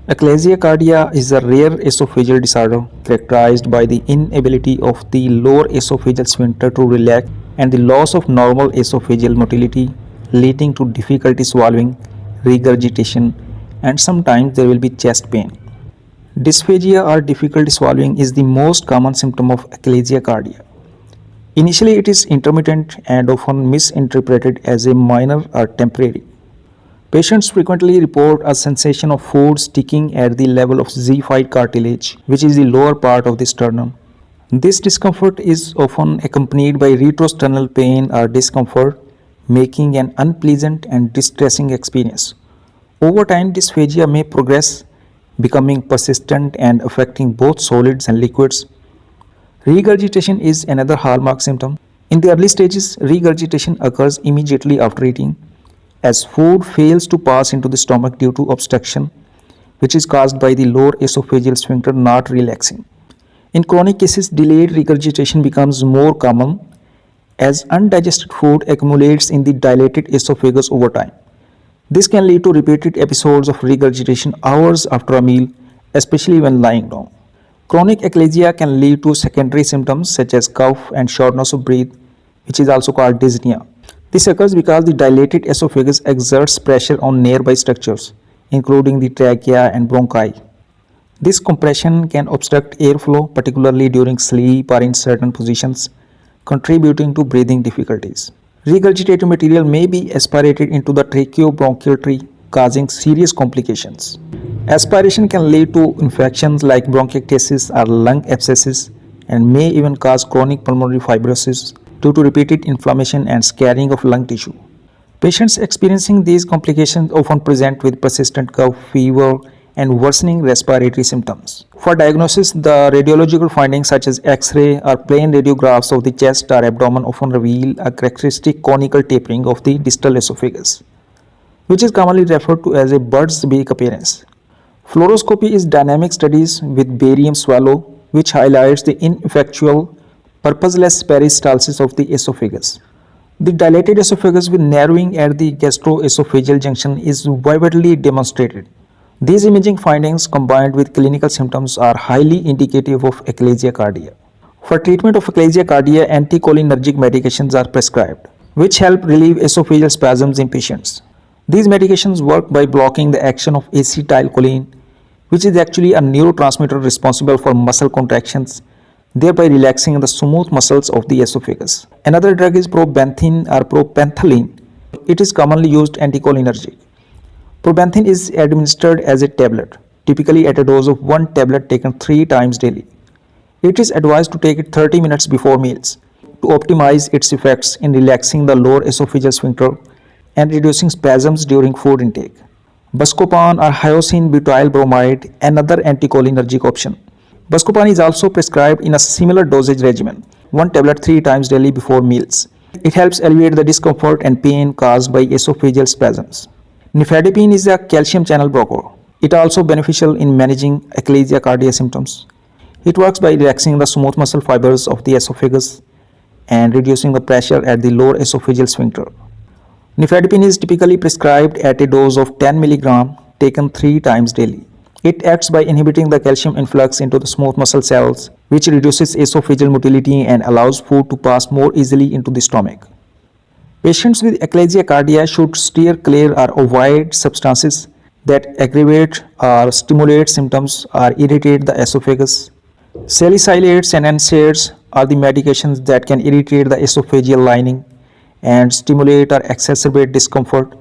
Achalasia cardia is a rare esophageal disorder characterized by the inability of the lower esophageal sphincter to relax and the loss of normal esophageal motility, leading to difficulty swallowing, regurgitation, and sometimes there will be chest pain. Dysphagia or difficulty swallowing is the most common symptom of achalasia cardia. Initially, it is intermittent and often misinterpreted as a minor or temporary. Patients frequently report a sensation of food sticking at the level of Z5 cartilage, which is the lower part of the sternum. This discomfort is often accompanied by retrosternal pain or discomfort, making an unpleasant and distressing experience. Over time, dysphagia may progress, becoming persistent and affecting both solids and liquids. Regurgitation is another hallmark symptom. In the early stages, regurgitation occurs immediately after eating, as food fails to pass into the stomach due to obstruction, which is caused by the lower esophageal sphincter not relaxing. In chronic cases, delayed regurgitation becomes more common as undigested food accumulates in the dilated esophagus over time. This can lead to repeated episodes of regurgitation hours after a meal, especially when lying down. Chronic achalasia can lead to secondary symptoms such as cough and shortness of breath, which is also called dyspnea. This occurs because the dilated esophagus exerts pressure on nearby structures, including the trachea and bronchi. This compression can obstruct airflow, particularly during sleep or in certain positions, contributing to breathing difficulties. Regurgitated material may be aspirated into the tracheobronchial tree, causing serious complications. Aspiration can lead to infections like bronchiectasis or lung abscesses and may even cause chronic pulmonary fibrosis due to repeated inflammation and scarring of lung tissue. Patients experiencing these complications often present with persistent cough, fever, and worsening respiratory symptoms. For diagnosis, the radiological findings such as X-ray or plain radiographs of the chest or abdomen often reveal a characteristic conical tapering of the distal esophagus, which is commonly referred to as a bird's beak appearance. Fluoroscopy is dynamic studies with barium swallow, which highlights the ineffectual, purposeless peristalsis of the esophagus. The dilated esophagus with narrowing at the gastroesophageal junction is vividly demonstrated. These imaging findings combined with clinical symptoms are highly indicative of achalasia cardia. For treatment of achalasia cardia, anticholinergic medications are prescribed, which help relieve esophageal spasms in patients. These medications work by blocking the action of acetylcholine, which is actually a neurotransmitter responsible for muscle contractions, thereby relaxing the smooth muscles of the esophagus. Another drug is probenthine or propanthyline. It is commonly used anticholinergic. Probenthine is administered as a tablet, typically at a dose of 1 tablet taken 3 times daily. It is advised to take it 30 minutes before meals to optimize its effects in relaxing the lower esophageal sphincter and reducing spasms during food intake. Buscopan or hyoscine butyl bromide, another anticholinergic option. Buscopan is also prescribed in a similar dosage regimen, 1 tablet 3 times daily before meals. It helps alleviate the discomfort and pain caused by esophageal spasms. Nifedipine is a calcium channel blocker. It is also beneficial in managing achalasia cardia symptoms. It works by relaxing the smooth muscle fibers of the esophagus and reducing the pressure at the lower esophageal sphincter. Nifedipine is typically prescribed at a dose of 10 mg taken 3 times daily. It acts by inhibiting the calcium influx into the smooth muscle cells, which reduces esophageal motility and allows food to pass more easily into the stomach. Patients with achalasia cardia should steer clear or avoid substances that aggravate or stimulate symptoms or irritate the esophagus. Salicylates and NSAIDs are the medications that can irritate the esophageal lining and stimulate or exacerbate discomfort.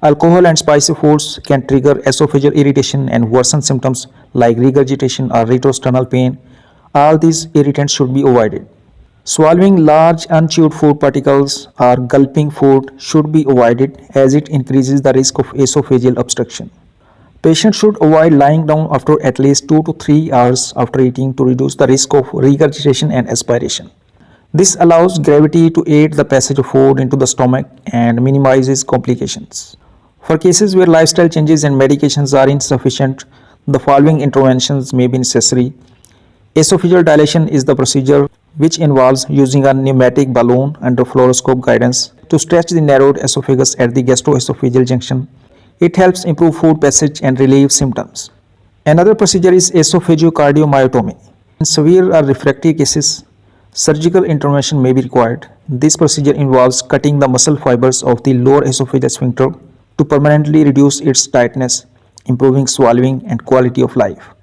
Alcohol and spicy foods can trigger esophageal irritation and worsen symptoms like regurgitation or retrosternal pain. All these irritants should be avoided. Swallowing large unchewed food particles or gulping food should be avoided as it increases the risk of esophageal obstruction. Patients should avoid lying down after at least 2 to 3 hours after eating to reduce the risk of regurgitation and aspiration. This allows gravity to aid the passage of food into the stomach and minimizes complications. For cases where lifestyle changes and medications are insufficient, the following interventions may be necessary. Esophageal dilation is the procedure which involves using a pneumatic balloon under fluoroscope guidance to stretch the narrowed esophagus at the gastroesophageal junction. It helps improve food passage and relieve symptoms. Another procedure is esophageal In severe or refractory cases, surgical intervention may be required. This procedure involves cutting the muscle fibers of the lower esophageal sphincter to permanently reduce its tightness, improving swallowing and quality of life.